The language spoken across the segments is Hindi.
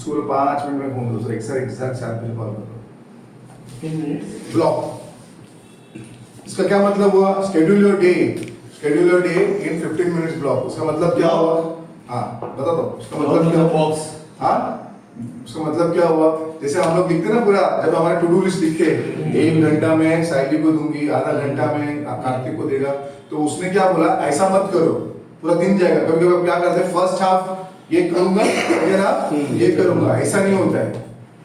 उसको बोलो 5 मिनट में फोन दो, एक सर एग्जैक्ट 7 बजे कॉल करो। ब्लॉक, इसका क्या मतलब हुआ? Schedule your day in 15 minutes block. उसका मतलब क्या हुआ? हाँ बता दो, उसका मतलब क्या हुआ? हाँ उसका मतलब क्या हुआ? जैसे हम लोग लिखते ना पूरा, जब हमारे टू डू लिस्ट लिखे 1 घंटा में साइली को दूंगी, आधा घंटा में कार्तिक को देगा, तो उसने क्या बोला, ऐसा मत करो पूरा दिन जाएगा। कभी कभी क्या करते हैं, फर्स्ट हाफ ये करूंगा ये करूंगा, ऐसा नहीं होता है।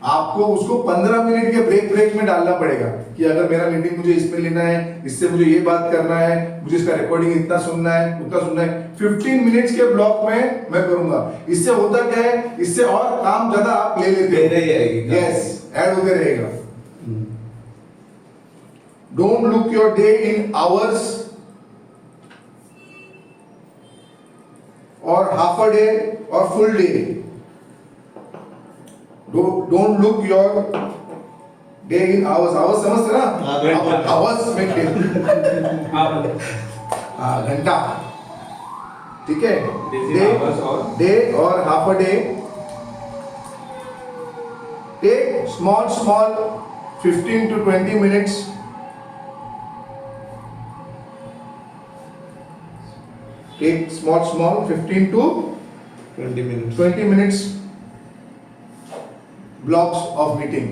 आपको उसको 15 मिनट के ब्रेक में डालना पड़ेगा कि अगर मेरा मीटिंग मुझे इसमें लेना है, इससे मुझे ये बात करना है, मुझे इसका रिकॉर्डिंग इतना सुनना है उतना सुनना है, 15 मिनट्स के ब्लॉक में मैं करूंगा। इससे होता क्या है, इससे और काम ज्यादा आप ले लेते हैं, यस ऐड होते रहेगा। Don't look your day in hours और हाफ अ डे और full day. Don't look your day in hours. Hours समझते ना? Hours में घंटा, ठीक है? Day और half a day. Take small 15 to 20 minutes. Take small 15 to 20 minutes. Blocks of meeting,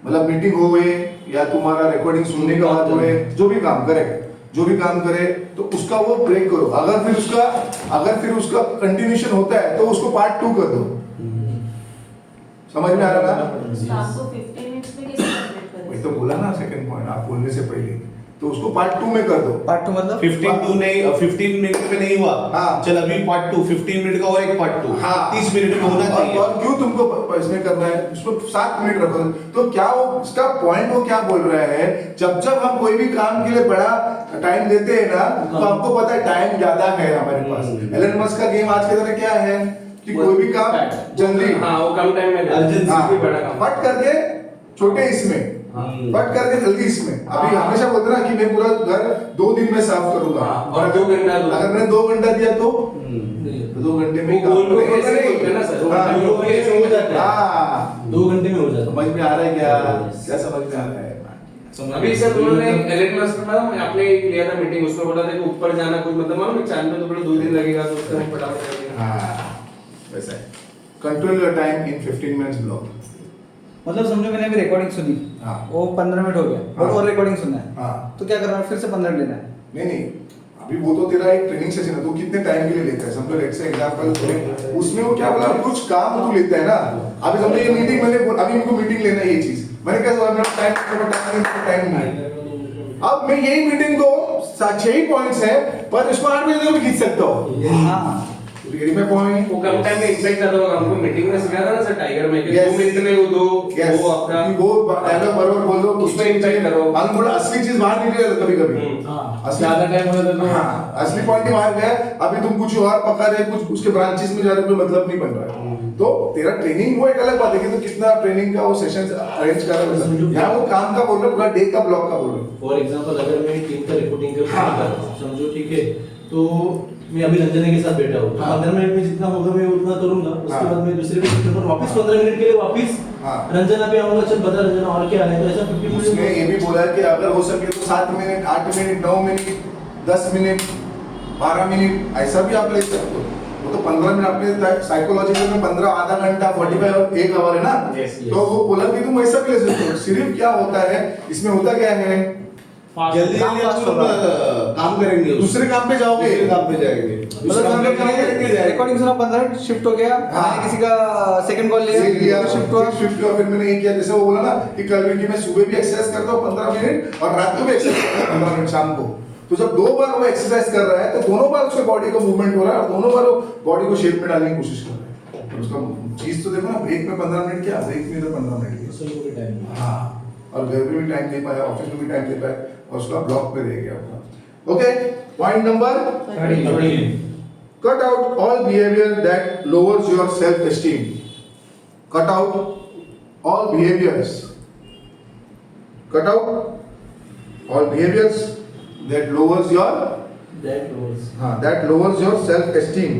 मतलब मीटिंग हो गई या तुम्हारा रिकॉर्डिंग सुनने का बात हो, जो भी काम करे तो उसका वो ब्रेक करो। अगर फिर उसका कंटिन्यूशन होता है तो उसको पार्ट 2 कर दो। समझ में आ रहा ना? आपको 15 मिनट्स में कैसे कंप्लीट करें? वही तो बोला ना, सेकंड पॉइंट आप बोलने से पहले, तो उसको पार्ट 2 में कर दो। पार्ट 2 मतलब 15 मिनट में नहीं हुआ, हाँ। चल अभी पार्ट 2 15 मिनट का और एक पार्ट 2, हाँ। 30 मिनट में होना चाहिए। और क्यों तुमको इसमें करना है, उसको 7 मिनट रखो। तो क्या वो उसका पॉइंट वो क्या बोल रहा है, जब हम कोई भी काम के लिए बड़ा टाइम देते हैं ना, तो आपको पता है टाइम ज्यादा है हमारे पास। एलन मस्क का गेम आज के दिन क्या है कि कोई भी काम जल्दी, वो कम टाइम में हाँ, बड़ा काम फट करके छोटे इसमें, फट करके जल्दी इसमें। अभी हमेशा बोलते ना कि मैं पूरा घर 2 दिन में साफ करूंगा, और 2 घंटा अगर मैंने 2 घंटा दिया तो 2 घंटे में वो गोल को ऐसे बोलते हैं ना सर, वो ऐसे हो जाता है। 2 घंटे में हो जाता है। समझ में आ रहा है क्या समझ में आ रहा है? अभी सर उन्होंने एलेन मस्क का आपने लिया था मीटिंग, उसमें बोला था कि ऊपर जाना कुछ मतलब मालूम चांद में तो बड़ा 2 दिन लगेगा, तो उसका फटाफट कर दिया। हाँ वैसा है। Control your time in 15 minutes block. मतलब समझो मैंने अभी रिकॉर्डिंग सुनी, हाँ। वो 15 मिनट हो गया, हाँ। और रिकॉर्डिंग सुनना है, हाँ। तो क्या करना है, फिर से 15 मिनट लेना है? नहीं अभी वो तो तेरा एक ट्रेनिंग सेशन है, तो कितने टाइम के लिए लेता है? समझो लेट्स से एग्जांपल उसमें वो क्या बोला, कुछ काम तू लेता है ना। अभी समझो ये मीटिंग मैंने अभी इनको मीटिंग लेना है, ये चीज मैंने क्या बोला, मेरा टाइम नहीं। अब मैं यही मीटिंग को 6 ही पॉइंट्स है, पर इसको 8 बजे भी खींच सकता हूँ। हाँ रियली में पॉइंट वो कम टाइम में इम्पैक्ट आता होगा। हमको मीटिंग में सिखाया था ना सर टाइगर में कि 2 मिनट में वो आपका वो डायलॉग बराबर बोल दो, उसमें इम्पैक्ट करो। हम थोड़ा असली चीज बाहर निकले कभी हाँ ज्यादा टाइम हो जाता तो हाँ असली पॉइंट ही बाहर गया। अभी तुम कुछ और पका रहे, कुछ उसके ब्रांचेस में जा रहे, कोई मतलब नहीं बन रहा है। तो तेरा ट्रेनिंग वो एक अलग बात है कि तो कितना ट्रेनिंग का वो सेशंस अरेंज कर रहा है, यहाँ वो काम का बोल रहे, पूरा डे का ब्लॉक का बोल रहे। फॉर एग्जांपल अगर मैं टीम का रिपोर्टिंग कर रहा हूं, समझो ठीक है, तो मैं अभी रंजना के साथ बैठा हूँ, 15 मिनट में जितना होगा मैं उतना करूंगा, उसके बाद मैं दूसरे पे वापस 15 मिनट के लिए वापस रंजना पे आऊंगा, चल बता रंजना और क्या है, तो ऐसा 15 मिनट। उसने ये भी बोला है कि अगर हो सके तो 7 minute 8 minute 9 minute 10 minute 12 minute ऐसा भी आप ले सकते हो। वो तो 15 मिनट आपने साइकोलॉजिकल में 15 आधा घंटा 45 1 आवर है ना। तो वो बोला कि तुम ऐसा भी ले सकते हो। सिर्फ क्या होता है इसमें, होता क्या है, जल्दी काम करेंगे, दूसरे काम पे जाओगे, रिकॉर्डिंग सुना, 15 मिनट शिफ्ट हो गया, किसी का सेकंड कॉल लिया, शिफ्ट हुआ। फिर मैंने ये किया, जैसे वो बोला ना कि कल भी मैं सुबह भी एक्सरसाइज करता हूँ 15 मिनट और रात को भी एक्सरसाइज करता हूँ 15 मिनट शाम को। तो जब 2 बार वो एक्सरसाइज कर रहा है तो दोनों बार उसके बॉडी का मूवमेंट हो रहा है और दोनों बार वो बॉडी को शेप में डालने की कोशिश कर रहा है। तो उसका चीज तो देखो ना, ब्रेक में 15 मिनट क्या, ब्रेक में तो 15 मिनट। हाँ, और घर में भी टाइम दे पाया, ऑफिस में भी टाइम दे पाया और उसका ब्लॉक पे रह गया अपना। Okay, point number 13, cut out all behaviour that lowers your self esteem. Cut out all behaviours, cut out all behaviours that lowers your that lowers your self esteem.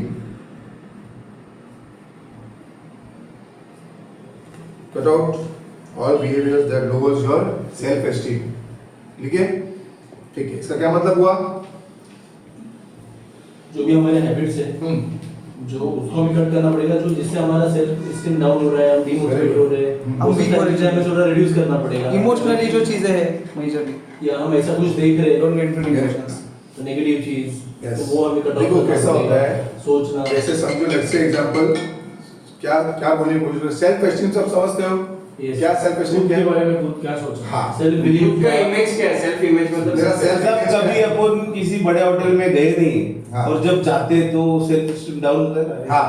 Cut out all behaviours that lowers your self esteem. ठीक है, ठीक है, इसका क्या मतलब हुआ? जो भी हमारे हैबिट्स है जो उसको भी कट करना पड़ेगा, जो जिससे हमारा सेल्फ स्टीम डाउन हो रहा है, हम डीमोटिवेट हो रहे हैं, हम उसी weak हो रहे हैं। हमें थोड़ा रिड्यूस करना पड़ेगा। इमोशनली जो चीजें है मेजरली, या हम ऐसा कुछ देख रहे डोंट हैं गेट इनटू इमोशंस। तो नेगेटिव चीज, Yes. तो वो हमें कट देखो कैसा होता है, सोचना। जैसे समझो लेट्स से एग्जांपल, क्या क्या बोलने की कोशिश कर, सेल्फ एस्टीम सब समझते हो? Yes. क्या सेल्फ एस्टीम खुद क्या के है? बारे में खुद क्या सोच रहे हैं? हाँ, सेल्फ खुद बिलीव का इमेज क्या है? सेल्फ इमेज मतलब मेरा self- जब कभी अपन किसी बड़े होटल में गए नहीं हाँ। और जब जाते हैं तो सेल्फ एस्टीम डाउन होता है ना। हाँ।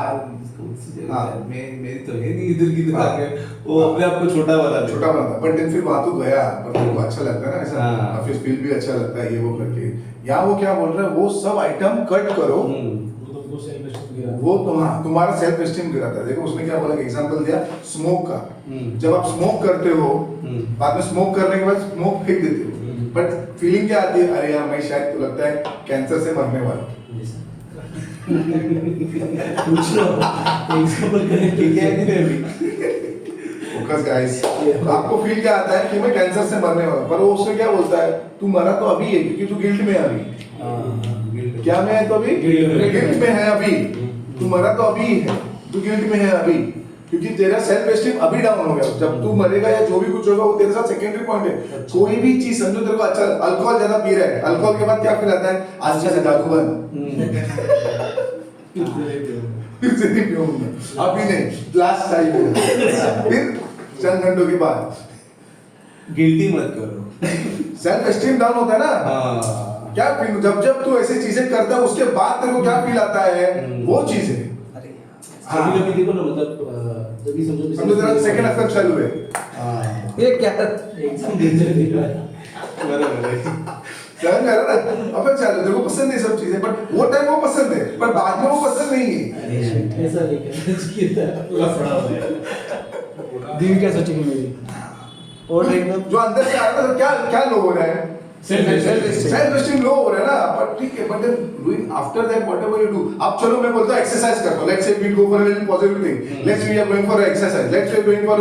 हाँ। मैं मेरी तो है नहीं इधर की हाँ। आके वो अपने आप को छोटा वाला छोटा बंदा, बट देन फिर वहां तो गया, पर तेरे को अच्छा लगता है ना ऐसा, हाँ। ऑफिस फील भी अच्छा लगता है ये वो करके। यहाँ वो क्या बोल रहा है, वो सब आइटम कट करो, वो तो सेल्फ एस्टीम गिरा। वो तुम्हारा सेल्फ एस्टीम गिराता है। देखो उसने क्या बोला, एग्जांपल दिया स्मोक का। जब आप स्मोक करते हो, बाद में स्मोक करने के बाद स्मोक फेंक देते हो, बट फीलिंग क्या आती है, अरे यार मैं शायद तो लगता है कैंसर से मरने वाला हूं। पूछ लो एग्जांपल करें ठीक है कि नहीं? फोकस गाइस, आपको फील क्या आता है कि मैं कैंसर से मरने वाला हूं, पर वो उससे क्या बोलता है, तू मरा तो अभी है क्योंकि तू गिल्ट में है अभी। क्या में है तो अभी? गिल्ट में है अभी। तू मरा तो अभी है, तू गिल्ट में है अभी, क्योंकि तेरा सेल्फ एस्टीम अभी डाउन हो गया। जब तू मरेगा या जो भी कुछ होगा वो तेरे साथ सेकेंडरी पॉइंट है। कोई भी चीज समझो, तेरे को अच्छा अल्कोहल ज्यादा पी रहा है, अल्कोहल के बाद क्या फील आता है, आज से जादू बन, फिर से नहीं पीऊंगा, अभी नहीं, लास्ट टाइम, फिर चंद घंटों के बाद। गिल्टी मत करो। सेल्फ एस्टीम डाउन होता है ना, हाँ। क्या फील, जब जब तू ऐसी चीजें करता है उसके बाद तेरे को क्या फील आता है, वो चीजें। कभी कभी देखो ना, मतलब जब भी समझो तेरा सेकंड अफेक्ट चालू है, हाँ। ये क्या एग्जाम देने दिख रहा है। बराबर है। समझ रहा है ना, अफेक्ट चालू है, तेरे को पसंद है सब चीजें, बट वो टाइम वो पसंद है, पर बाद में वो पसंद नहीं है। ऐसा नहीं कहना लफड़ा हो गया। दिल क्या सोचेगी मेरी, और एकदम जो अंदर से आ रहा है, क्या क्या लो हो रहा है, Self esteem. Self esteem low हो रहा है ना, पर ठीक है, but then doing after that whatever you do. अब चलो मैं बोलता हूं एक्सरसाइज करता हूं, let's say we go for a little positive thing, let's we are going for exercise, let's we are going for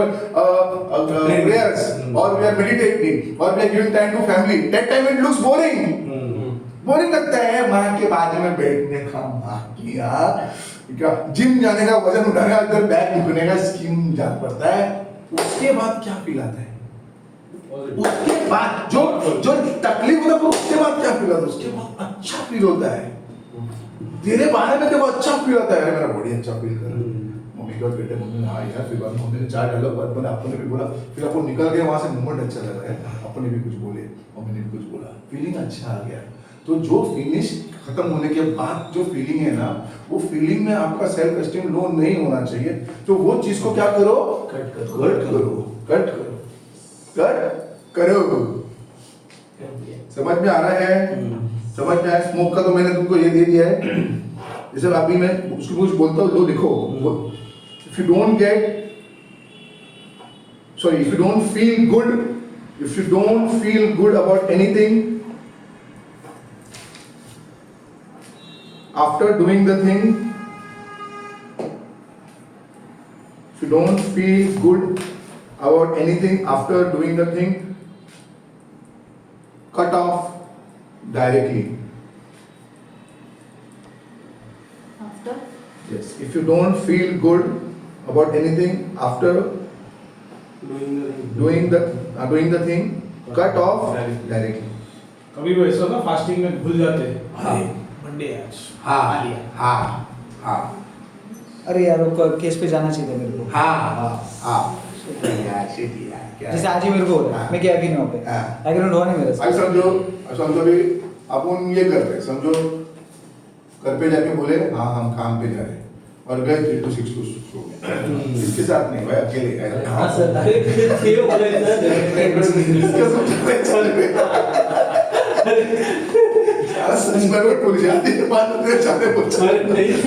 prayers, or we are meditating, or we are giving time to family, that time it looks boring, boring लगता है। माँ के बाजू में बैठने का, माँ की यार जिम जाने का, वजन उठाने का, इधर बैग दुखने का स्कीम जान पड़ता है, उसके बाद क्या फील आता है, उसके बाद जो जो तकलीफ होता है उसके बाद क्या फील होता है, उसके बाद अच्छा फील होता है, तेरे बारे में तेरे को अच्छा फील होता है, अरे मेरा बॉडी अच्छा फील कर रहा है। मम्मी के बाद बेटे, मम्मी ने हाँ यार, फिर बाद में मम्मी ने चार डायलॉग बाद में अपन ने भी बोला, फिर अपन निकल गए वहां से, मूवमेंट अच्छा लग रहा है, अपन ने भी कुछ बोले, मम्मी ने भी कुछ बोला, फीलिंग अच्छा आ गया। तो जो फिनिश खत्म होने के बाद जो फीलिंग है ना, वो फीलिंग में आपका सेल्फ एस्टीम लो नहीं होना चाहिए। तो वो चीज को क्या करो, कट करो, कट करो, कट करो, कट करो। समझ में आ रहा है? समझ में आया? स्मोक का तो मैंने तुमको ये दे दिया है, जैसे अभी मैं उसको कुछ बोलता हूँ, लो लिखो, if you don't get, sorry, if you don't feel good, if you don't feel good about anything after doing the thing, if you don't feel good about anything after doing the thing, cut off directly. After? Yes, if you don't feel good about anything after doing the thing, cut off directly. कभी वो ऐसा ना फास्टिंग में भूल जाते हैं, हाँ। मंडे आज हाँ खा लिया। हाँ हाँ अरे यार वो केस पे जाना चाहिए मेरे को। जैसे आज ही मेरे को हो रहा है, मैं क्या भी नहीं हो पाया, हाँ। एग्रीमेंट हुआ नहीं मेरे से। अब समझो भी अपन ये करते हैं, समझो घर पे जाके बोले हाँ हम काम पे जा रहे हैं, और गए 3 to 6 हो गए, इसके साथ नहीं भाई, अकेले गए। हाँ सर, अरे थे वो बोले इसका सब चल सारा सच में पुलिस आती है, बाद में तेरे चाहते पूछा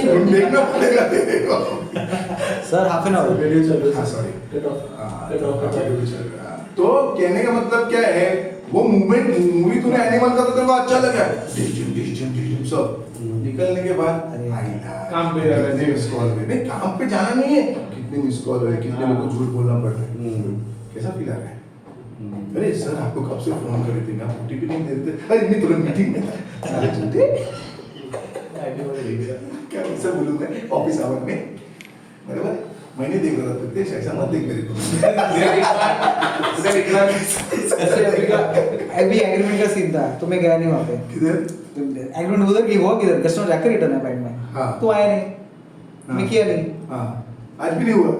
तुम देखना पड़ेगा तेरे को। Sir half an hour video चल रहा हाँ है, सॉरी, कट ऑफ तो कहने का मतलब क्या है, वो मूवमेंट, मूवी तूने एनिमल का तो तेरे को अच्छा लगा, सब निकलने के बाद काम पे जा रहे कितने थे। मिस कॉल हुए? नहीं, काम पे जाना नहीं है, कितने मिस कॉल हुए, कितने लोगों को झूठ बोलना पड़ रहा है, कैसा फील आ रहा है? अरे सर आपको कब से फोन करे थे, आप ओटीपी नहीं दे रहे थे, अरे नहीं तुरंत मीटिंग में था, सारे झूठे, क्या ऐसा बोलूंगा ऑफिस आवर में, बराबर? मैंने देख रहा था, तेज ऐसा मत देख मेरे को। ऐसे अभी एग्रीमेंट का सीन था, तो मैं गया नहीं वहाँ पे। किधर? एग्रीमेंट उधर की हुआ किधर, कस्टमर जाकर रिटर्न है बैंक में, हाँ। तो आया नहीं, हाँ। मैं किया नहीं। हाँ, आज भी नहीं हुआ।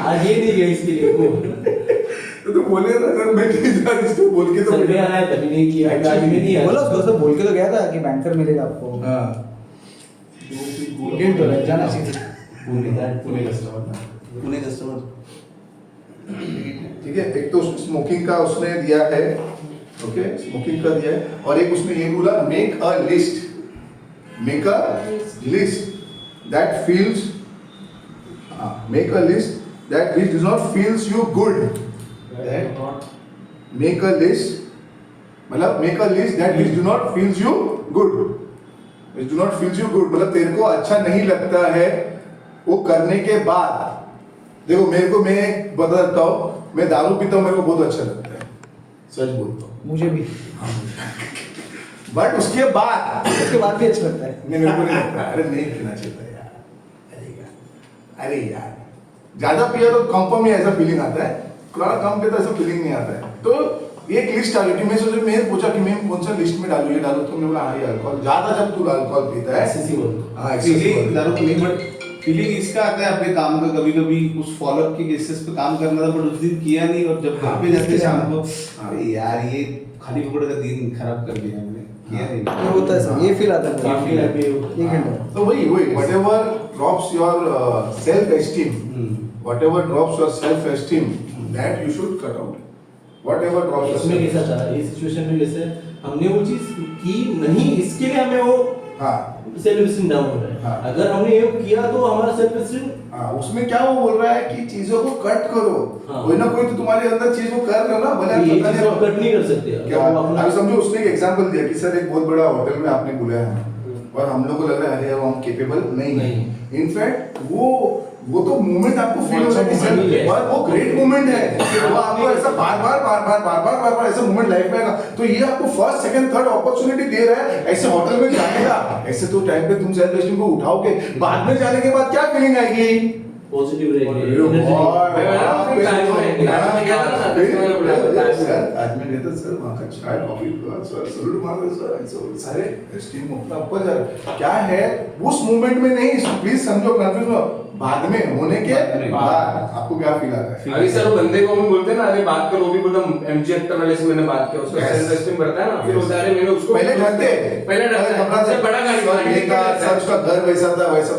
आज ये नहीं गया इसके लिए वो तो बोले ना सर मैं नहीं जा रहा, इसको बोल के तो सर्वे आया तभी नहीं किया, आज में नहीं आया। बोला उसको, सब बोल के तो गया था कि बैंकर मिलेगा आपको। हाँ। गिल्ट हो रहा है, जाना चाहिए। पुणे कस्टमर ठीक है, एक तो स्मोकिंग का उसने दिया है, ओके, स्मोकिंग का दिया है, और एक उसने ये बोला make a list that feels, make a list that which does not feels you good, make a list मतलब make a list that which do not feels you good, which do not feels you good मतलब तेरे को अच्छा नहीं लगता है वो करने के बाद। देखो मेरे को, मैं बता देता हूँ, मैं दारू पीता हूँ, मेरे को बहुत अच्छा लगता है, सच बोलता हूँ, मुझे भी, बट उसके बाद भी अच्छा लगता है। नहीं, मेरे को नहीं लगता, अरे नहीं पीना चाहिए यार, अरे यार ज्यादा पिया तो कंपन में ऐसा फीलिंग आता है, थोड़ा कम पिया तो ऐसा फीलिंग नहीं आता है। तो एक लिस्ट आ गई कि मैं सोचा, मैंने पूछा कि मैं कौन सा लिस्ट में डालूं, ये डालूं, तो मैं बोला हाँ ये अल्कोहल, ज्यादा जब तू अल्कोहल पीता है, एक्सेसिव बोलते हाँ फीलिंग दारू नहीं, बट फीलिंग इसका आता है अपने काम का, कभी कभी उस फॉलोअप की बेसिस पे काम करना था, बट उस दिन किया नहीं, और जब घर पे जाते शाम को, अरे यार ये खाली पकड़ का दिन खराब कर दिया मैंने, किया नहीं। ये होता है सर, ये फील आता है। काफी ये लगे एक घंटा तो वही whatever drops your self esteem, whatever drops your self esteem, that you should cut out, whatever drops your इसमें self कैसा था, इस सिचुएशन में जैसे हमने वो चीज की नहीं, इसके लिए हमें वो हाँ सेल्फ एस्टीम डाउन हो रहा है। हाँ। अगर हमने ये किया तो हमारा सेल्फ एस्टीम हाँ, उसमें क्या वो बोल रहा है कि चीजों को कट करो, हाँ। कोई ना कोई तो तुम्हारे अंदर चीज को कर रहे हो ना, भले आप ये पता चीज नहीं आप हो। कट नहीं कर सकते। क्या अगर वो अपना- अभी समझो उसने एक एग्जांपल दिया कि सर एक बहुत बड़ा होटल में आपने बुलाया है और हम लोग को लग रहा है अरे यार वो हम केपेबल नहीं है, इनफैक्ट वो तो मोमेंट आपको फील हो रहा है कि सर और वो ग्रेट मोमेंट है, वो आपको ऐसा बार ऐसा मोमेंट लाइफ में आएगा, तो ये आपको फर्स्ट सेकंड थर्ड अपॉर्चुनिटी दे रहा है ऐसे होटल में जाने का। ऐसे तो टाइम पे तुम सेल्फ एस्टीम को उठाओगे, बाद में जाने के बाद क्या फीलिंग आएगी? पॉजिटिव रहेगी, अरे एनर्जी वाह, रहेगी। वाह, टाइम में आज में गया था ना, बिल्कुल, बिल्कुल, सर, आज मैं गया था सर, वहाँ का चाय कॉफी सर सैल्यूट मार रहे सर, ऐसे सारे स्टीम अपना ऊपर जा रहे। क्या है उस मोमेंट में नहीं, प्लीज समझो, कंफ्यूज हो, बाद में होने के बाद आपको क्या फील आता है? अभी सर वो बंदे को हम बोलते हैं ना, अरे बात करो, वो भी बोला एमजी एक्टर वाले से मैंने बात किया, उसका Yes. सेल्फ एस्टीम बढ़ता है ना, फिर Yes. बोलता है अरे मैंने उसको पहले डरते पहले डरते घबराते, सबसे बड़ा गाड़ी सर ये का गाड़ी सर उसका घर वैसा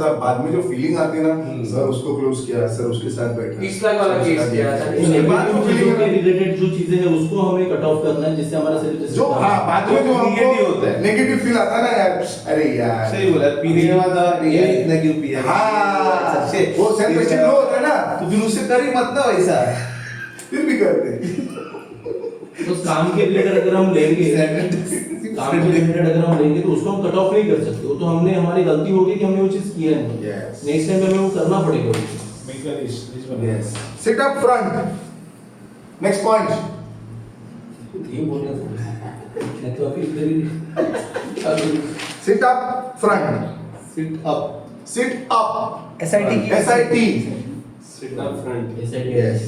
था, बाद में जो फीलिंग आती है ना, सर उसको क्लोज किया, सर उसके साथ बैठा, 30 लाख वाला सर केस उसका किया दिया। था। उसके बाद जो चीजों feeling के है- रिलेटेड जो चीजें हैं उसको हमें कट ऑफ करना है, जिससे हमारा सेल्फ जो हाँ बाद में जो Negative होता है। नेगेटिव फील आता है ना यार, अरे यार सही बोला, पीने के बाद ये इतना क्यों पिया? हाँ, सबसे वो सेल्फ एस्टीम लो होता है ना, तो फिर उससे कर ही मत ना वैसा। फिर भी करते तो काम के रिलेटेड अगर हम लेंगे, काम के रिलेटेड अगर हम लेंगे तो उसको हम कट ऑफ नहीं कर सकते। वो तो हमने, हमारी गलती होगी कि हमने वो चीज किया नहीं, Yes. नेक्स्ट टाइम हमें वो करना पड़ेगा वो चीज। Make a list बना। Yes. Sit up front. Next point. ये बोलना था, मैं तो अभी इधर ही Sit up front. Sit up. Sit up. SIT की SIT. Sit up front. ऐसा Yes.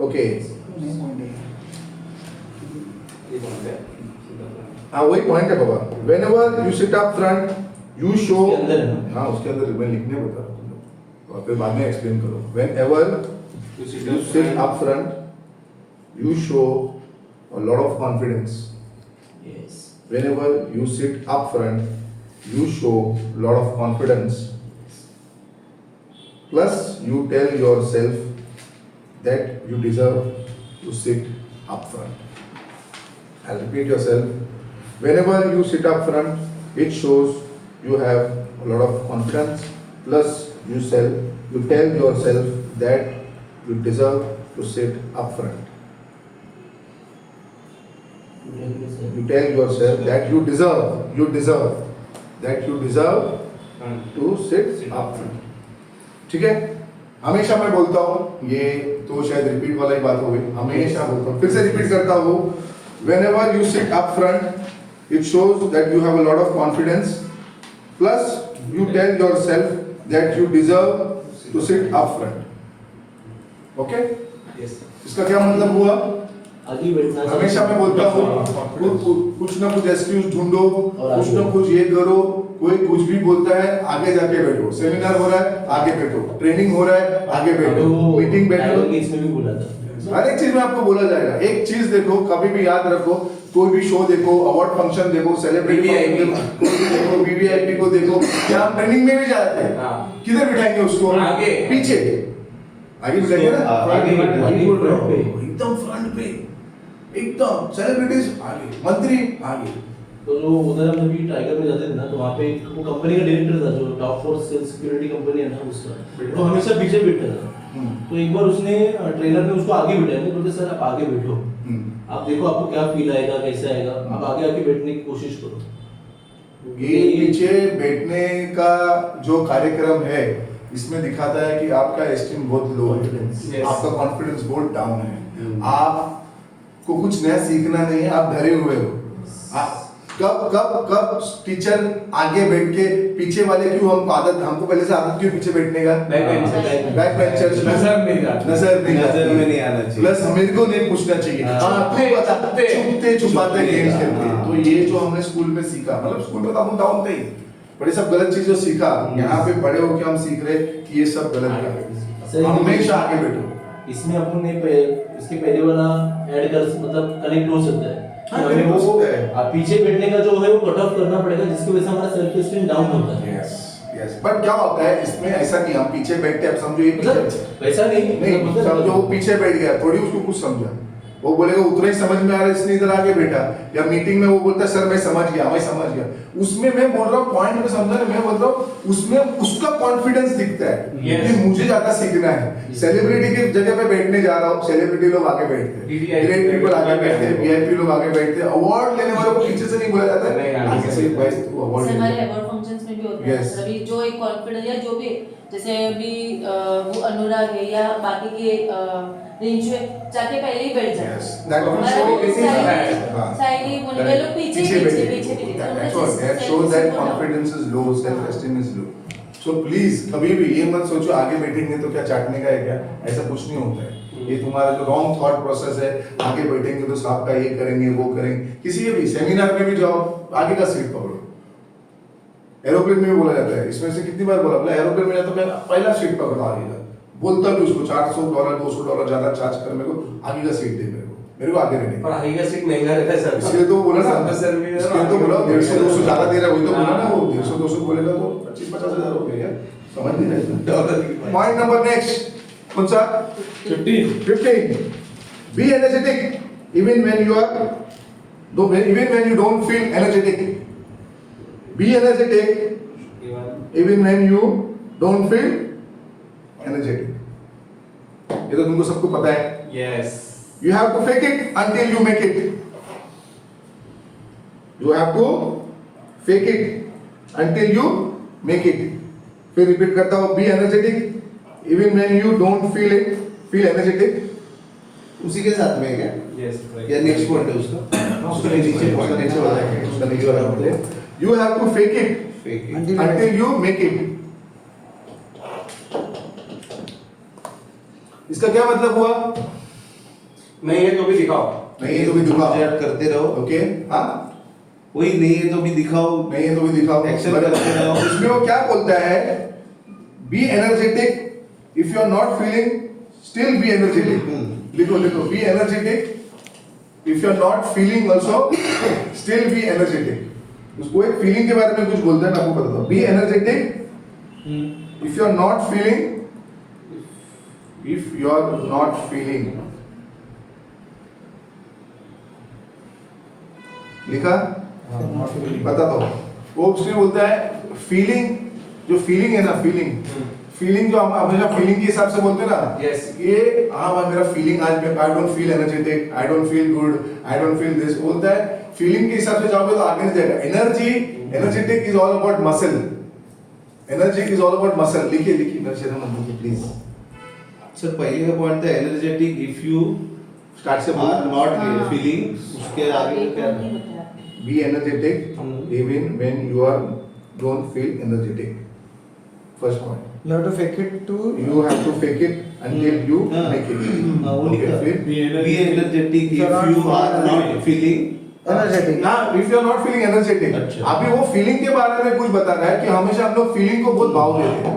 Okay. ये बात है। हाँ वही पॉइंट है बाबा. Whenever you sit up front, you show. उसके अंदर है ना? हाँ उसके अंदर मैं लिखने बता रहा हूँ, और फिर बाद में एक्सप्लेन करो. Whenever you sit up front, you show a lot of confidence. Yes Whenever you sit up front, you show a lot of confidence. Plus, you tell yourself that you deserve to sit up front. I'll repeat yourself. Whenever you sit up front, it shows you have a lot of confidence. Plus, you tell yourself that you deserve to sit up front. You tell yourself that you deserve to sit up. ठीक है? हमेशा मैं बोलता हूँ, ये तो शायद रिपीट वाला ही बात हो गई, हमेशा बोलता हूँ, फिर से रिपीट करता हूँ, whenever you sit up front, it shows that you have a lot of confidence, plus you tell yourself that you deserve to sit up front. Okay? Yes. इसका क्या मतलब हुआ? आगे बैठना चाहिए। हमेशा मैं बोलता हूँ कुछ ना कुछ एक्सक्यूज ढूंढो, कुछ ना कुछ ये करो, कोई कुछ भी बोलता है आगे जाके बैठो, सेमिनार हो रहा है आगे बैठो, ट्रेनिंग हो रहा है आगे बैठो, मीटिंग बैठो, इसमें भी बोला था हर एक चीज में आपको बोला जाएगा। एक चीज देखो, कभी भी याद रखो, कोई भी शो देखो, अवार्ड फंक्शन देखो, सेलिब्रिटी देखो, वीवीआईपी को देखो, क्या हम ट्रेनिंग में भी जाते हैं, किधर बिठाएंगे उसको? आगे। पीछे आगे बिठाएंगे ना, आगे बोल रहा हूँ। एकदम फ्रंट पे, एकदम सेलिब्रिटीज आगे, मंत्री आगे। तो जो उधर हम अभी टाइगर में जाते थे ना, तो वहाँ पे वो कंपनी का डायरेक्टर था, जो टॉप 4 सिक्योरिटी कंपनी है ना उसका, तो हमेशा पीछे बैठता था। तो एक बार उसने ट्रेनर ने उसको आगे बिठाया, नहीं बोलते सर आप आगे बैठो, आप देखो आपको क्या फील आएगा, कैसे आएगा, आप आगे आके बैठने की कोशिश करो। ये पीछे बैठने का जो कार्यक्रम है, इसमें दिखाता है कि आपका एस्टीम बहुत लो है, आपका कॉन्फिडेंस बहुत डाउन है, आपको कुछ नया सीखना नहीं है, आप डरे हुए हो। कब टीचर आगे बैठ के पीछे वाले क्यों, हमको पहले से आदत क्यों पीछे बैठने का? बैक बेंचर नजर नहीं जाती। नजर में नहीं आना चाहिए। प्लस मेरे को नहीं पूछना चाहिए, तू बता, छुपते छुपाते गेम्स खेलते। तो ये जो हमने स्कूल में सीखा, मतलब स्कूल में तो हम डाउन थे, बड़े सब गलत चीजें सीखा, यहाँ पे बड़े होके हम सीख रहे कि ये सब गलत है। हमेशा आगे बैठो। इसमें अपन ने इसके पहले वाला ऐड कर, मतलब कनेक्ट हो सकता है। हाँ, हमें हो वो सकता है। पीछे बैठने का जो है वो कट ऑफ करना पड़ेगा, जिसकी वजह से हमारा सेल्फ एस्टीम डाउन होता है। यस बट क्या होता है इसमें, ऐसा नहीं हम पीछे बैठते, अब समझो ये मतलब वैसा नहीं मतलब समझो वो पीछे बैठ गया, थोड़ी उसको कुछ समझा, वो बोलेगा उतना ही समझ में आ रहा है इसने इधर आगे बैठा, या मीटिंग में वो बोलता है सर मैं समझ गया। उसमें मैं बोल रहा हूँ पॉइंट में समझा, मैं बोल रहा हूँ उसमें उसका कॉन्फिडेंस दिखता है कि मुझे ज्यादा सीखना है। सेलिब्रिटी की जगह पे बैठने जा रहा हूँ, सेलिब्रिटी लोग आगे बैठते हैं, ग्रेट पीपल आगे बैठते हैं, वीआईपी लोग आगे बैठते हैं, अवार्ड लेने वालों को पीछे से नहीं बोला जाता है, आगे से भाई तू अवार्ड ले। हमारे अवार्ड फंक्शंस में भी होता है, अभी जो एक कॉन्फिडेंस या जो भी, जैसे अभी वो अनुराग है या बाकी के रेंज में जाके पहले ही बैठ जाते Yes, that will show side बोले लोग पीछे that shows that confidence is low, self-esteem is low. So please कभी भी ये मत सोचो आगे बैठेंगे तो क्या चाटने का है क्या, ऐसा कुछ नहीं होता है। ये तुम्हारा जो रॉन्ग थॉट प्रोसेस है, आगे बैठेंगे तो साहब का ये करेंगे वो करेंगे। किसी भी सेमिनार में भी जाओ, आगे का सीट पकड़ो। एरोप्लेन में भी बोला जाता है, इसमें से कितनी बार बोला एरोप्लेन में जाता मैं पहला सीट पकड़ो आगे का, बोलता भी उसको $400 $200 ज्यादा चार्ज कर, मेरे को आगे का सीट दे, मेरे को आगे रहने। पर आगे का सीट महंगा रहता है सर, इसलिए तो बोला ना, सर भी इसलिए तो बोला 150-200 ज्यादा दे रहा है, वही तो बोला ना, वो 150-200 बोलेगा तो 25-50 हजार हो गया, समझ नहीं रहे। पॉइंट नंबर नेक्स्ट कौन सा? 15 B energetic even when you don't feel energetic. B energetic even when you don't feel energetic. ये तो तुमको सबको पता है। Yes, You have to fake it until you make it. You have to fake it until you make it. फिर रिपीट करता हूँ, be energetic even when you don't feel energetic. उसी के साथ में है क्या? यस, या नेक्स्ट पॉइंट है उसका? उसका नीचे वाला है, उसका नीचे वाला है। You have to fake it until you make it. इसका क्या मतलब हुआ? नहीं है तो भी दिखाओ, नहीं है तो भी दिखाओ, करते रहो। ओके हाँ, वही नहीं है तो भी दिखाओ, नहीं है तो भी दिखाओ, एक्शन करते रहो। इसमें वो क्या बोलता है? Be energetic if you are not feeling, still be energetic. लिखो be energetic if you are not feeling also still be energetic. उसको एक फीलिंग के बारे में कुछ बोलता है, मैं आपको बताता हूँ। Be energetic if you are not feeling, if you are not feeling, लिखा बता दो। वो उसने बोलता है फीलिंग, जो फीलिंग है ना, फीलिंग जो हम हमेशा फीलिंग के हिसाब से बोलते हैं ना, Yes. ये हाँ मेरा फीलिंग आज में आई don't feel energetic, I don't feel good, I don't feel this, बोलता है फीलिंग के हिसाब से जाओगे तो आगे नहीं जाएगा। Energy, energetic is all about muscle, energy is all about muscle. लिखिए लिखिए मेरे से मत लिखिए प्लीज। सर पहले का पॉइंट था energetic if you start say are not हाँ। फीलिंग, उसके आगे एक क्या और नहीं बताया आपने। Be energetic even when you are don't feel energetic. First point, You have to fake it to. you have to fake it until you हाँ। make it। हाँ, वो Okay, लिखा। फिर be energetic If you are if you not are not feeling Energetic. ना if you are not feeling energetic. अच्छा। अभी वो फीलिंग के बारे में कुछ बता रहा है कि हमेशा हम लोग फीलिंग को बहुत भाव देते हैं,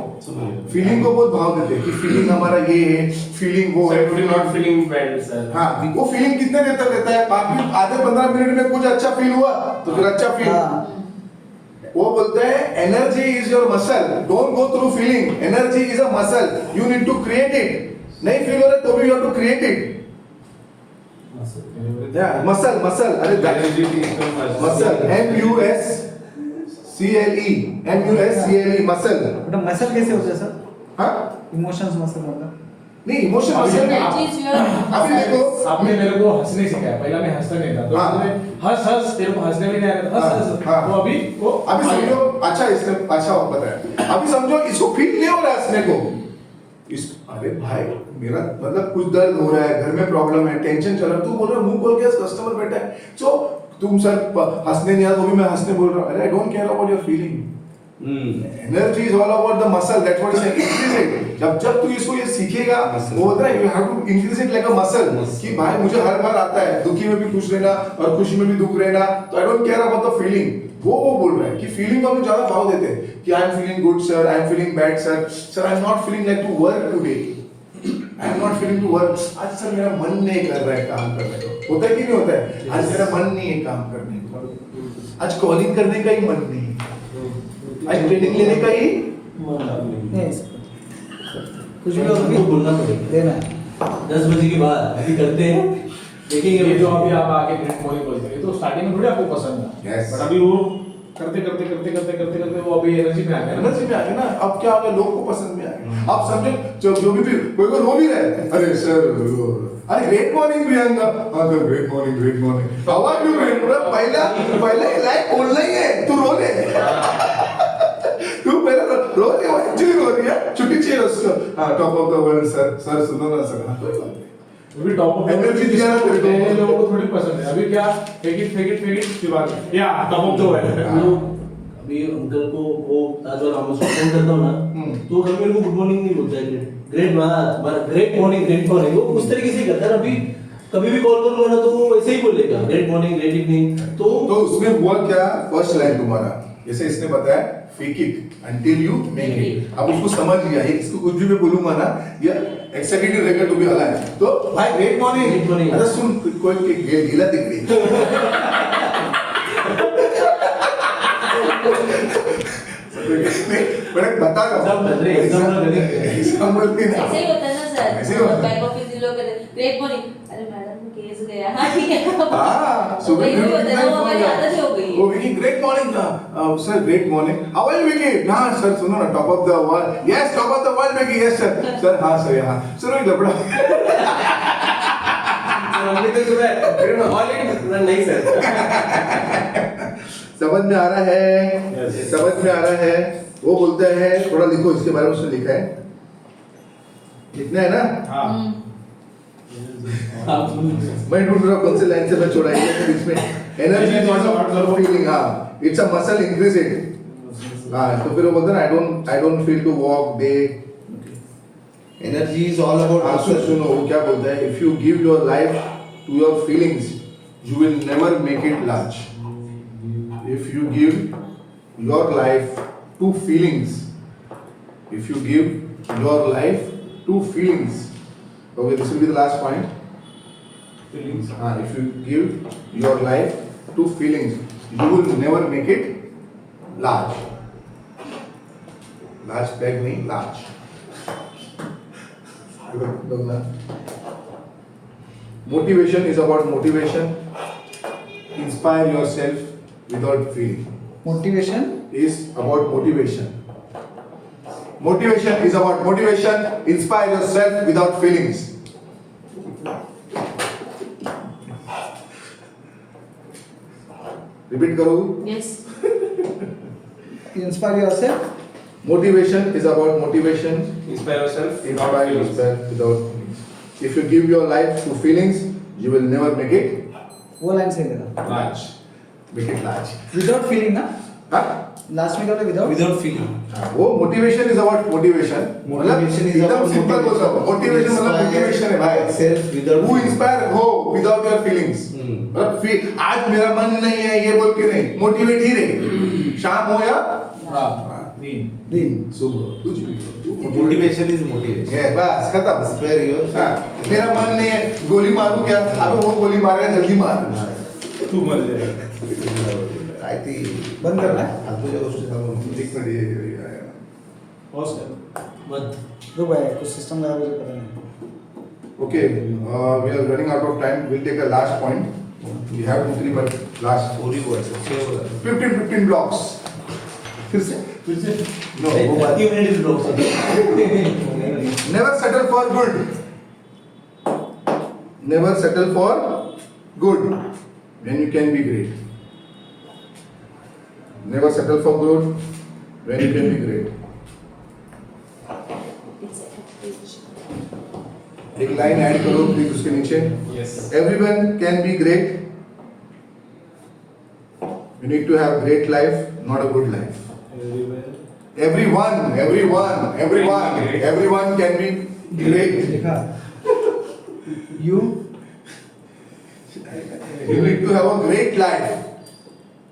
फीलिंग को बहुत भाव देते हैं कि फीलिंग हमारा ये है, फीलिंग वो है। Sir, not feeling bad, sir. हाँ, वो फीलिंग कितने देर तक रहता है? बाकी आधे 15 मिनट में कुछ अच्छा फील हुआ तो फिर अच्छा फील। हाँ। वो बोलते हैं energy is your muscle, don't go through feeling, energy is a muscle, you need to create it. नहीं फील हो रहा तो भी you have to create it. Muscle muscle, अरे Energy is the first. Muscle, MUSCLE muscle. बेटा मसल कैसे होता है सर? हाँ इमोशंस मसल मतलब? नहीं, इमोशन मसल नहीं। That is your अभी देखो, आपने मेरे को हंसने सिखाया, पहला मैं हंसता नहीं था, तो हाँ। आपने हंस हंस, तेरे को हंसने भी नहीं आ रहा था, हंस हंस, हाँ। तो अभी वो अभी समझो, अच्छा इसने अच्छा बताया। अभी समझो इसको फील नहीं हो रहा है हंसने को। इस अरे भाई मेरा मतलब कुछ दर्द हो रहा है, घर में प्रॉब्लम है, टेंशन चल रहा है, तू बोल रहा है मुंह खोल के कस्टमर बैठा है, सो तुम सर हंसने नहीं आता, वो भी मैं हंसने बोल रहा हूँ। अरे I don't care about your feeling, energy is all about the muscle, that's what is increase it. जब तू इसको ये सीखेगा, वो होता है you have to increase it like a muscle, कि भाई मुझे हर बार आता है दुखी में भी खुश रहना और खुशी में भी दुख रहना, तो आई don't care about the feeling. वो बोल रहा है कि फीलिंग को हम ज्यादा भाव देते हैं कि I am feeling good sir, I am feeling bad sir, sir I am not feeling like to work today, I am not feeling to work, आज सर मेरा मन नहीं कर रहा है काम करने को। होता है कि नहीं होता है? आज मेरा मन नहीं है काम करने को, आज कॉलिंग करने का ही मन नहीं है, आज ट्रेनिंग लेने का ही नहीं सर। कुछ भी हो तो हमको बोलना पड़ेगा। देना है। 10 बजे के बाद अभी करते हैं, देखेंगे ये जो अभी आप आके ग्रेट मॉर्निंग बोलते हैं, तो स्टार्टिंग में थोड़ी आपको पसंद था, Yes. बट अभी वो करते करते करते करते करते करते वो अभी एनर्जी में आ गया ना। एनर्जी में आ गया ना। अब क्या हो गया, लोग को पसंद में आ गया। आप समझो जो भी कोई रो भी रहा है, अरे सर अरे ग्रेट मॉर्निंग प्रियंका, हाँ sir great morning great morning, how are you man? पहला लाइक बोलना ही है, तू रो ले तू पहले रो ले, वो एक्चुअली रो रही है, छुट्टी चाहिए उसको। हाँ top of the world sir, sir सुनो ना सर, हाँ कोई बात नहीं। अभी टॉप ऑफ Energy दिया ना तेरे को। नए लोगों को थोड़ी पसंद है। अभी क्या फेक इट उसके बाद या टॉप ऑफ द वर्ल्ड। अभी अंकल को वो ताजवाल हम उसको फोन करता हूँ ना, तो घर में मेरे को गुड मॉर्निंग नहीं बोलता है, ग्रेट ग्रेट मॉर्निंग वो उस तरीके से ही करता है। अभी कभी भी कॉल करूंगा ना तो वो ऐसे ही बोलेगा ग्रेट मॉर्निंग ग्रेट इवनिंग। तो उसमें हुआ क्या, फर्स्ट लाइन तुम्हारा जैसे इसने बताया, fake it until you make it. अब उसको समझ लिया, ये इसको कुछ भी मैं बोलूंगा ना, ये एक्सेक्यूटिव रहेगा टू बी अलाइव, तो भाई ग्रेट Great morning. मॉर्निंग, अरे सुन कोई गीला दिख रही मैंने बता रहा Example हूँ, दे, example दे। एग्जाम्पल भी ना, ऐसे ही होता है ना सर, ऐसे ही होता है। बैक ऑफिस लोग कहते हैं ग्रेट मॉर्निंग, अरे मैडम केस गया, हाँ ठीक है। हाँ, तो वही होता है ना, वो हमारी आदत ही हो गई वो है। विकी ग्रेट मॉर्निंग ना sir, great morning, how are you Vicky? हाँ सर सुनो ना, top of the world, yes top of the world Vicky, yes sir, sir हाँ सर, हाँ सुनो ये लपड़ा अभी तो सुबह ऑल इन नहीं सर। समझ में आ रहा है? Yes. समझ में आ रहा है? वो बोलता है, थोड़ा लिखो इसके बारे में, उसने लिखा है, लिखना है ना? हाँ मैं ढूंढ रहा हूँ कौन से लाइन से मैं छोड़ा है बीच में। एनर्जी इज नॉट फीलिंग, हाँ it's a muscle, increase it. हाँ तो फिर वो बोलता है I don't feel to walk day. Energy is all about answer सुनो वो क्या बोलता है, if you give your life to your feelings you will never make it large. If you give your life to feelings, if you give your life to feelings, okay this will be the last point, feelings. if you give your life to feelings you will never make it large bag nahi large। motivation is about motivation, inspire yourself without feeling Motivation. is about motivation, Motivation is about motivation. Inspire yourself without feelings. Repeat करो. Yes. Inspire yourself. Motivation is about motivation. Inspire yourself. Inspire yourself without feelings. If you give your life to feelings, you will never make it वो लाइन सही लगा. large. Make it large. Without feeling ना. हाँ? लास्ट में क्या बोला without? Without feeling. वो motivation is about motivation. Motivation is एकदम about सिंपल बोल रहा हूँ. मोटिवेशन मतलब मोटिवेशन है भाई. Self without Who inspire हो without your feelings. मतलब आज मेरा मन नहीं है ये बोल के नहीं. मोटिवेट ही रहे. शाम हो या दिन सुबह कुछ भी. Motivation is motivation. ये बस खत्म. Inspire your. हाँ, मेरा मन नहीं है गोली मारूं क्या. अबे वो गोली मारेगा जल्दी मार. तू मर जाएगा. I think बंद करना है? फालतूच्या गोष्टी सांगू नको. एक मिनट ये आया. पॉज कर बंद रुक भाई कुछ सिस्टम का मुझे पता नहीं. Okay, we are running out of time. We'll take a last point. We have 2-3 but last पूरी बोल सकते हो. 15 blocks. फिर से? No. वो बात. 30 minute block Never settle for good. Never settle for good. When you can be great. Never settle for good. When you can be great. एक लाइन ऐड करो प्लीज उसके नीचे. Yes. Everyone can be great. You need to have great life, not a good life. Everyone can be great. देखा. You You need to have a great life,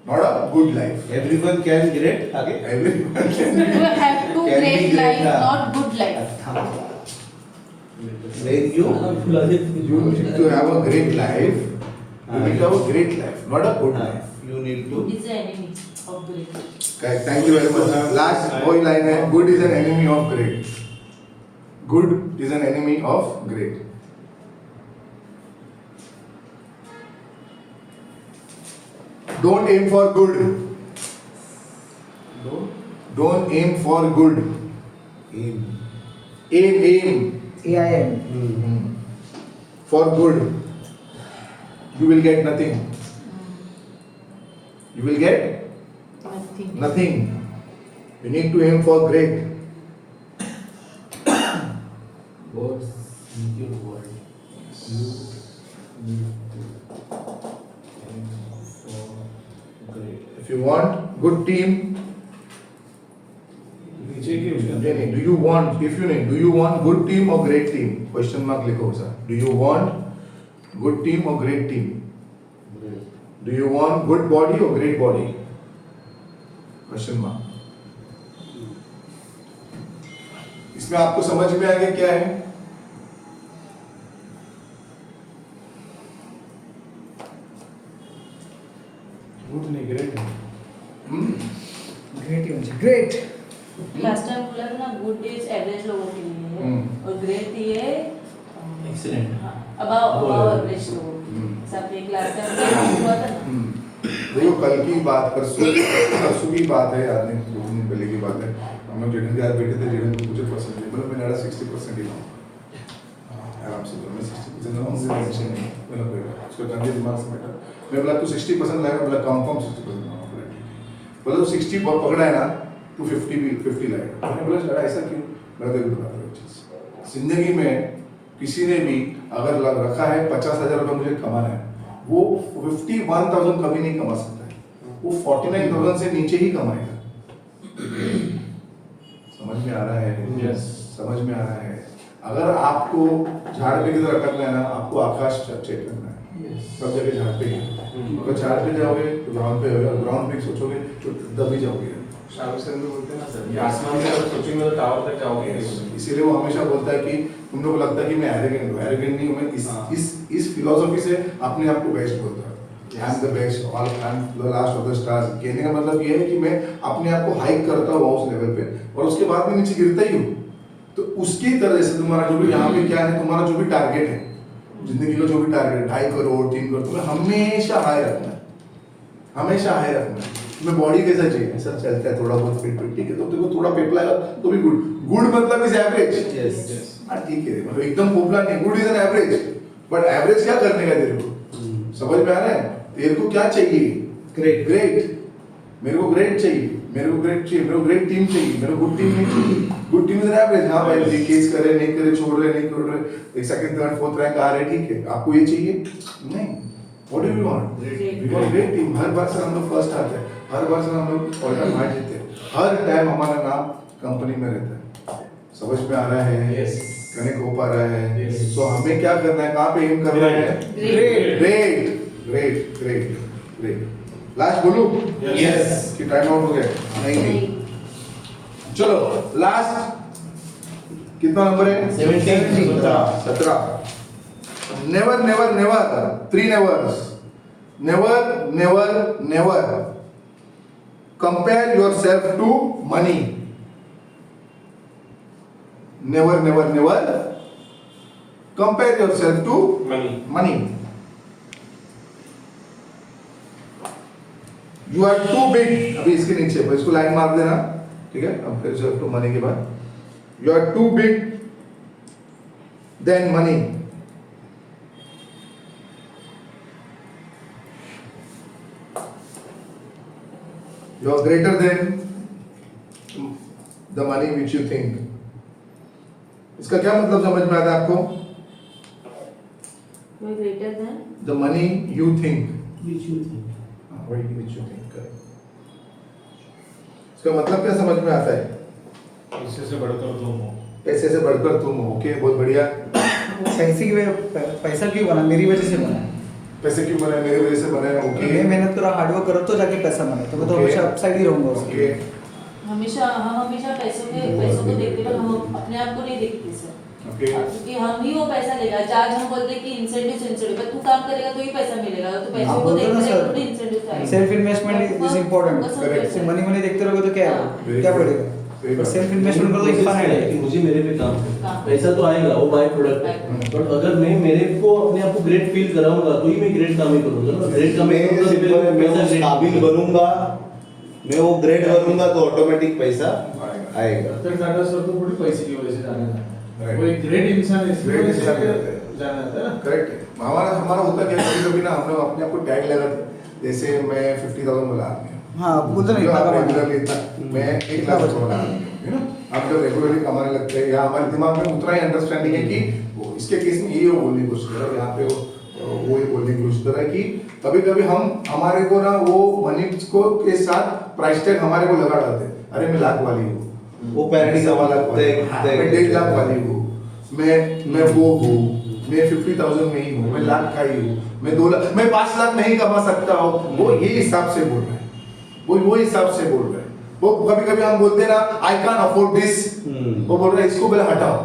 not a good life. Everyone can great. आगे. Everyone can You have to Can be great great, life, हाँ. not good life. When you You need to have a great life. You need to have a great life, not a good life. you need to Good is the enemy of great. Okay, thank you very much. Last वही line है. Good is an enemy of great. Good is an enemy of great. Don't aim for good. Don't aim for good. aim. Aim. AIM. For good. You will get nothing. You will get Nothing. nothing. You need to aim for great. Words in your world. You need to aim for great. If you want good team, नीचे की नहीं, do you want, if you need, do you want good team or great team? Question mark लिखो sir. Do you want good team or great team? Do you want good body or great body? Question mark. इसमें आपको समझ में आ गया क्या है? गुड नहीं ग्रेट. Great ही होना ग्रेट. लास्ट टाइम बोला था ना गुड इज एवरेज लोगों के लिए है और ग्रेट ये Excellent. अबाव एवरेज लोगों के लिए. सब एक लास्ट टाइम हुआ था ना. देखो कल की बात परसों की बात है यार नहीं 2 दिन पहले की बात है. हम लोग जेडन के साथ बैठे थे. जेडन को मुझे परसेंटेज मतलब मैंने 60% ही लाऊं आराम से. तो मैं 60% लाऊं मुझे टेंशन नहीं. मतलब कोई बात उसका गंदे दिमाग से बैठा. मैं बोला तू 60% लाएगा. बोला कंफर्म 60% लाऊंगा. बोला तो 60 पकड़ा है ना तू 50 लाएगा. मैंने बोला लड़ा ऐसा क्यों. मैं तेरे को बताता हूँ एक चीज़. जिंदगी में किसी ने भी अगर रखा है 50,000 रुपये मुझे कमाना है वो 51,000 कभी नहीं कमा सकता है. वो 49,000 से नीचे ही कमाएगा. समझ में आ रहा है? Yes. समझ में आ रहा है. अगर आपको झाड़ पे की तरह करना है ना आपको आकाश चेक करना है. सब जगह झाड़ पे ही. अगर झाड़ पे जाओगे तो ग्राउंड पे होगा. ग्राउंड पे सोचोगे तो दबी जाओगे. शाहरुख खान भी बोलते हैं ना सर ये आसमान में अगर सोचेंगे तो टावर तक जाओगे. इसीलिए वो हमेशा बोलता है कि तुम लोग को लगता है कि मैं एरोगेंट हूँ. एरोगेंट नहीं हूँ मैं. इस फिलॉसफी से अपने आप को बेस्ट बोलता है. I am the best. All I am the last of the stars. कहने का मतलब ये है कि मैं अपने आप को हाइक करता हूँ उस लेवल पे और उसके बाद में नीचे गिरता ही हूँ. तो उसकी तरह से तुम्हारा जो भी यहाँ पे क्या है तुम्हारा जो भी टारगेट है जिंदगी का जो भी टारगेट 2.5 करोड़ 3 करोड़ तुम्हें हमेशा हाई रखना है. हमेशा हाई रखना है. तुम्हें बॉडी कैसा चाहिए, ऐसा चलता है थोड़ा बहुत फिट फिट, ठीक है, तो देखो थोड़ा पेपला आएगा तो भी गुड, गुड मतलब इज एवरेज। यस हाँ ठीक है, मतलब एकदम पोपला नहीं, good is an average, but average क्या करने का तेरे को, समझ में आ रहा है, तेरे को क्या चाहिए, ग्रेट, ग्रेट, मेरे को ग्रेट चाहिए, मेरे को ग्रेट चाहिए, मेरे को ग्रेट टीम चाहिए, मेरे को गुड टीम नहीं चाहिए, good team is an average, हाँ भाई लीकेज करे नहीं करे, छोड़ रहे नहीं छोड़ रहे, एक सेकंड थर्ड फोर्थ रैंक आ रहे, ठीक है, आपको ये चाहिए नहीं, what do you want, we want great team, हर बार से हम लोग फर्स्ट आते हैं, हर बार से हम लोग ऑल टाइम मैच जीतते हैं, हर टाइम हमारा नाम कंपनी में रहता है, समझ में आ रहा है, कनेक्ट हो पा रहा है, सो हमें क्या करना है, कहाँ पे एम करना है, great, great, great, great, great, last बोलूं, यस, कि टाइम आउट हो गया, नहीं, चलो लास्ट कितना नंबर है, 17, never never never, 3 nevers, never never never compare yourself to money, never never never compare yourself to money, you are too big, अभी इसके नीचे इसको लाइन मार देना, ठीक है, कंपेयर योरसेल्फ टू मनी के बाद, you are too big than money, you are greater than the money which you think. इसका क्या मतलब समझ में आता है आपको, You are greater than the money you think, Which you think. वही which you think, correct. इसका मतलब क्या समझ में आता है, इससे से बढ़कर तुम हो। पैसे से बढ़कर तुम हो, ओके, बहुत बढ़िया, सही पैसा क्यों बना, मेरी वजह से बना, पैसे क्यों बने, मेरी वजह से बने, ओके, मैं मेहनत करो हार्डवर्क करो तो जाके पैसा बने, तो मैं तो हमेशा अपसाइड ही रहूंगा उसके, ओके, हम हमेशा पैसों को देखते हैं, हम अपने आप को नहीं देखते सर, ओके, क्योंकि हम ही वो पैसा लेगा, आज हम बोलते हैं कि इंसेंटिव, तू काम करेगा तो ही पैसा मिलेगा, तो पैसे आप को बोलते हो ना देखते सर, हैं इंसेंटिव आएगा, self investment is important, Correct. सिर्फ मनी मनी देखते रहोगे तो क्या हाँ। है, क्या पड़ेगा, पर सेल्फ इन्वेस्टमेंट करो तो इन्फाइनाइट है। कि मुझे मेरे पे काम काम। है, पैसा तो आएगा वो बाय प्रोडक्ट है, बट अगर मैं मेरे को अपने आप को ग्रेट फील कराऊंगा तो ही मैं ग्रेट काम ही करूंगा ना, ग्रेट काम ही करूंगा तो मेरे को पैसा मैं great काबिल बनूंगा, मैं वो ग्रेट बनूंगा तो ऑटोमेटिक पैसा आएगा। रतन टाटा सर तो बड़ी पैसे की वजह से जाना जाता है, Right. वो एक ग्रेट इंसान है, इसलिए Great उसे इंसान है। जाना जाता है ना। करेक्ट है, हमारा होता क्या कभी कभी ना, हम लोग अपने आप को टैग लगाते, जैसे मैं 50,000 बना रहा हूँ, हाँ बोलते नहीं, जो आप पागल रेगुलरली इतना, मैं 1 लाख रुपए बना रहा हूँ, you know, आप जब रेगुलरली कमाने लगते हैं, या हमारे दिमाग में उतना ही अंडरस्टैंडिंग है कि वो इसके केस में ये वो बोलने की कोशिश कर रहा है, यहाँ पे वो ये बोलने की कोशिश कर रहा है कि कभी कभी हम हमारे को ना वो मनी को के साथ प्राइस टैग हमारे को लगा डालते हैं, अरे मैं लाख वाली हूँ, वो पैरडी मैं 1.25 लाख वाली हूँ, मैं 1.5 लाख वाली हूँ, मैं वो हूँ, मैं 50,000 में ही हूँ, मैं लाख का ही हूँ, मैं 2 लाख, मैं 5 लाख नहीं कमा सकता हूँ, वो ये हिसाब से बोल रहे हैं, वो हिसाब से बोल रहे हैं, वो कभी कभी हम बोलते हैं ना, आई कैन अफोर्ड दिस, वो बोल रहे हैं इसको पहले हटाओ,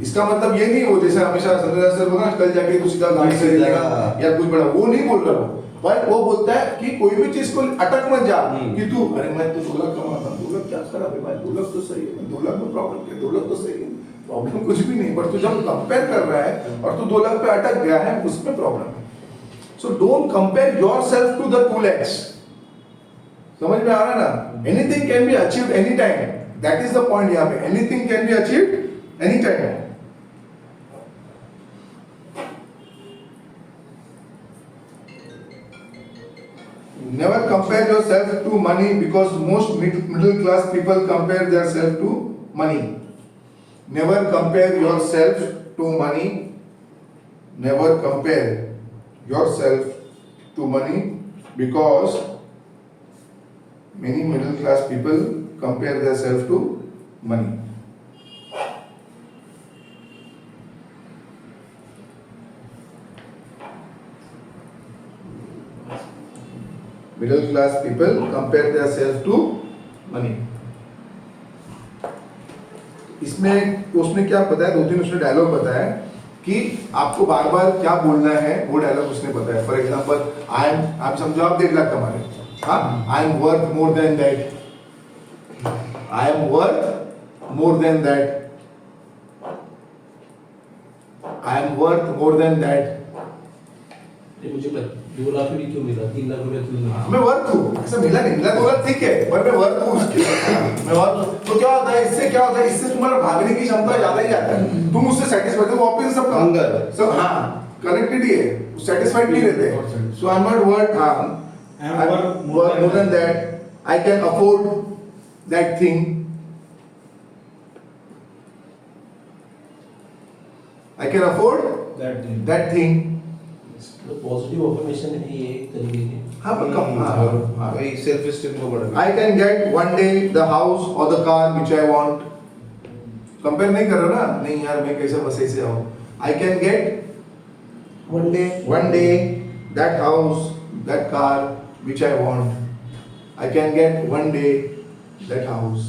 इसका मतलब ये नहीं हो जैसे हमेशा संजय सर बोला कल जाके कुछ का गाड़ी से लेगा या कुछ बड़ा, वो नहीं बोल रहा वो, भाई वो बोलता है कि कोई भी चीज को अटक मत जा कि तू, अरे मैं तो 2 लाख कमाता हूँ, 2 लाख क्या खराब है भाई, 2 लाख तो सही है, 2 लाख में प्रॉब्लम क्या, 2 लाख तो सही है, प्रॉब्लम कुछ भी नहीं, पर तू जब कंपेयर कर रहा है और तू 2 लाख पे अटक गया है, उसमें प्रॉब्लम है। So don't compare yourself to the 2 lakhs, समझ में आ रहा है ना, anything can be achieved any time, that is the point यहाँ पे, anything can be achieved any time. Never compare yourself to money because most middle class people compare themselves to money. Never compare yourself to money. Never compare yourself to money because many middle class people compare themselves to money. Middle class people compare themselves to money. इसमें उसने क्या बताया, 2-3 उसने डायलॉग बताया कि आपको बार बार क्या बोलना है, वो डायलॉग उसने बताया। फॉर एग्जाम्पल आप समझो आप 1.5 लाख कमा रहे हैं, हाँ, आई am worth more than that, I am worth more than that, I am worth more than that, ये मुझे 2 लाख भी क्यों मिला, 3 लाख रुपया क्यों मिला? मैं वर्थ हूँ, ऐसा मिला नहीं, मिला तो बोला ठीक है, पर मैं वर्थ हूँ उसके, मैं वर्थ हूँ। तो क्या होता है इससे, क्या होता है इससे, तुम्हारा भागने की क्षमता ज्यादा ही जाता है, तुम उससे सेटिस्फाइड हो, वापस सब Hunger. सब हाँ कनेक्टेड ही है, सेटिस्फाइड नहीं रहते। So I am not worth, I am worth more than that, I can afford that thing, I can afford that thing. तो पॉजिटिव अफर्मेशन है ये एक तरीके की। हाँ पर कम, हाँ वही सेल्फ एस्टीम को बढ़ा। I can get one day the house or the car which I want. Compare नहीं कर रहा ना, नहीं यार मैं कैसे बस ऐसे आऊँ। I can get one day that house, that car which I want. I can get one day that house,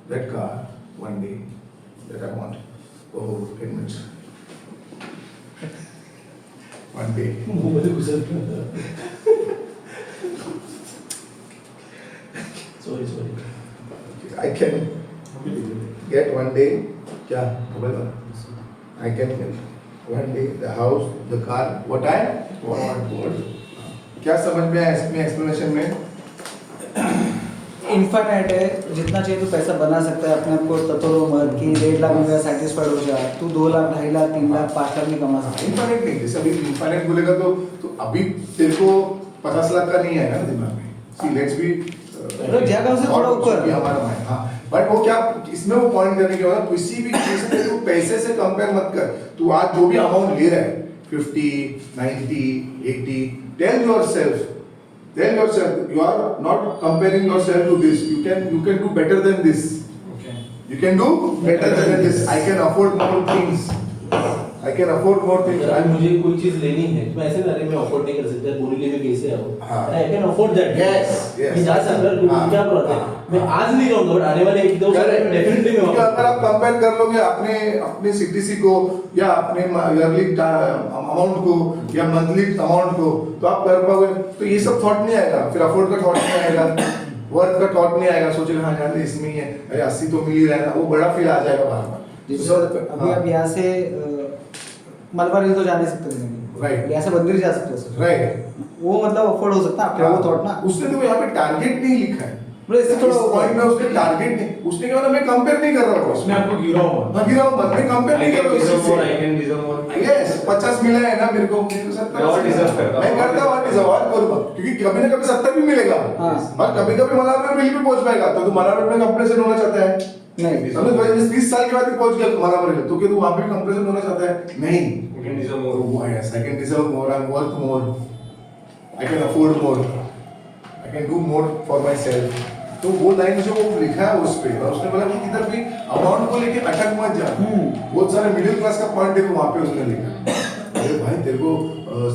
that car, one day that I want. Oh, 10 minutes. One day. मुंह में घुसल। Sorry. I can get one day, क्या मोबाइल वाला? I can get one day the house, the car, what I want. क्या समझ में आया इसमें एक्सप्लेनेशन में? इनफाइनाइट है, जितना चाहिए तो पैसा बना सकता है, अपने आप को ततोड़ो मत कि 1.5 लाख में सेटिस्फाइड हो जा, तू 2 लाख, 2.5 लाख, 3 लाख, 5 लाख नहीं कमा सकता। इनफाइनाइट नहीं, जैसे अभी इनफाइनाइट बोलेगा तो अभी तेरे को 50 लाख का नहीं आएगा ना दिमाग में। See, let's be जगह से थोड़ा ऊपर हमारा माइंड, हाँ बट वो क्या इसमें वो पॉइंट करने के बाद किसी भी चीज से तू पैसे से कंपेयर मत कर। तू आज जो भी अमाउंट ले रहा है 50, 90, 80, tell yourself you are not comparing yourself to this. You can do better than this. Okay. You can do better than this. I can afford more things. अगर मुझे कोई चीज लेनी है तो मैं ऐसे ना, अरे मैं अफोर्ड नहीं कर सकता, बोली के में कैसे आओ, हाँ। आई कैन अफोर्ड दैट। Yes. मैं जा सकता हूँ, हाँ। क्या बात है, मैं आज नहीं जाऊंगा बट आने वाले 1-2 साल में डेफिनेटली मैं क्योंकि अगर आप कंपेयर कर लोगे अपने सीटीसी को या अपने ईयरली अमाउंट को या मंथली अमाउंट को, तो आप कर पाओगे। तो ये सब थॉट नहीं आएगा, फिर अफोर्ड का थॉट नहीं आएगा, वर्थ का थॉट नहीं आएगा। सोचेगा हाँ यार इसमें ही है, अरे 80 तो मिल ही रहा है ना, वो बड़ा फील आ जाएगा बार बार। अभी आप यहाँ से मलबार हिल तो जा नहीं सकते थे, Right. यहाँ से मंदिर जा सकते हो, राइट, वो मतलब अफोर्ड हो सकता है आपके, वो थॉट ना। उसने तो यहाँ पे टारगेट नहीं लिखा है, मतलब इससे थोड़ा पॉइंट में उसने टारगेट नहीं, उसने क्या मैं कंपेयर नहीं कर रहा हूँ उसने आपको गिरा हुआ। मैं कंपेयर नहीं कर रहा हूँ इससे। I can deserve more. Yes 50 मिला है ना मेरे को, मेरे को 70 मैं और deserve करता हूँ। मैं करता हूँ और deserve और करूँगा, क्योंकि कभी ना कभी 70 भी मिलेगा। हाँ। और कभी कभी मलावर में भी पहुंच पाएगा, तो तू मलावर में कंप्रेशन होना चाहता है नहीं, समझ भाई, 30 साल के बाद भी पहुंच गया मलावर में, तो क्या तू वहां पे कंप्रेशन होना चाहता है? नहीं, You can deserve more. oh yes, I can deserve more, I'm worth more, I can afford more, I can do more for myself। तो वो लाइन जो वो लिखा है उस पे, और उसने बोला कि किधर भी अमाउंट को लेके अटक मत जा। बहुत सारे मिडिल क्लास का पॉइंट देखो वहां पे उसने लिखा, अरे भाई तेरे को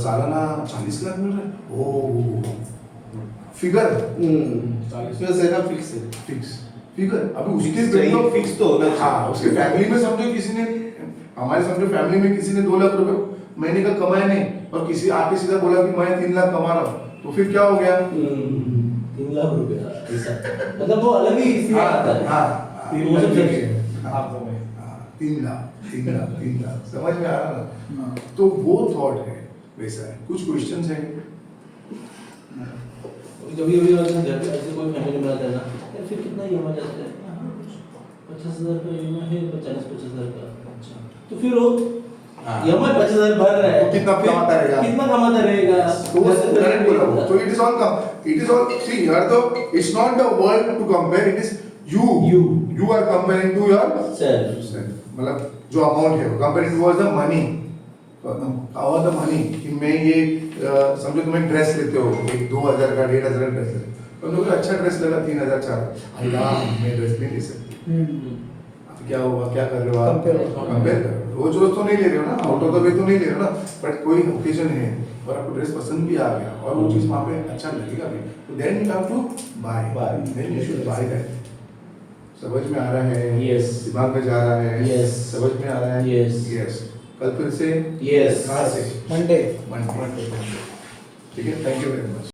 सालाना 40 लाख मिल रहा है, ओ फिगर 40 से ना फिक्स है। Fix figure. अभी उसके चाहिए, फिक्स तो होना चाहिए। हाँ, उसके फैमिली में समझो किसी ने, हमारे समझो फैमिली में किसी ने 2 लाख रुपए महीने का कमाया नहीं, और किसी आके सीधा बोला कि मैं 3 लाख कमा रहा हूँ, तो फिर क्या हो गया? 3 लाख रुपया ऐसा, मतलब वो अलग ही इसमें आता है। हाँ, 3 वो लाख सब के सब- हाथ में। 3 लाख समझ में आ रहा ना? तो वो थॉट है, वैसा है। कुछ क्वेश्चंस हैं? कभी कभी अगर घर पे ऐसे कोई फैमिली में आता है ना, यार फिर कितना ईएमआई जाता है, 50,000 का ईएमआई है, 50,000 का, अच्छा तो फिर वो ईएमआई 50,000 भर रहा है, तो कितना फिर कमाता रहेगा? कितना कमाता रहेगा? तो वो correct बोला वो। So it is all see here, तो it's not the world to compare, it is you are comparing to self. मतलब जो अमाउंट है, comparing towards the money, और द मनी कि मैं ये समझो तुम्हें ड्रेस लेते हो, एक 2,000 का 1,500 का ड्रेस लेते हो, तो अच्छा ड्रेस लगा 3,000 4,000, अल्लाह मैं ड्रेस नहीं ले सकती। अब क्या हुआ, क्या कर रहे हो आप? कंपेयर कर रहे हो, रोज रोज तो नहीं ले रहे हो ना, आउट ऑफ द वे तो नहीं ले रहे हो ना, बट कोई ओकेजन है और आपको ड्रेस पसंद भी आ गया और वो चीज वहाँ पे अच्छा लगेगा भी, तो then you have to buy, then you should buy that. समझ में आ रहा है? Yes. दिमाग में जा रहा है? Yes. समझ में आ रहा है? Yes. Yes. कल फिर से Yes. कहाँ से? मंडे। मंडे। ठीक है, थैंक यू वेरी मच।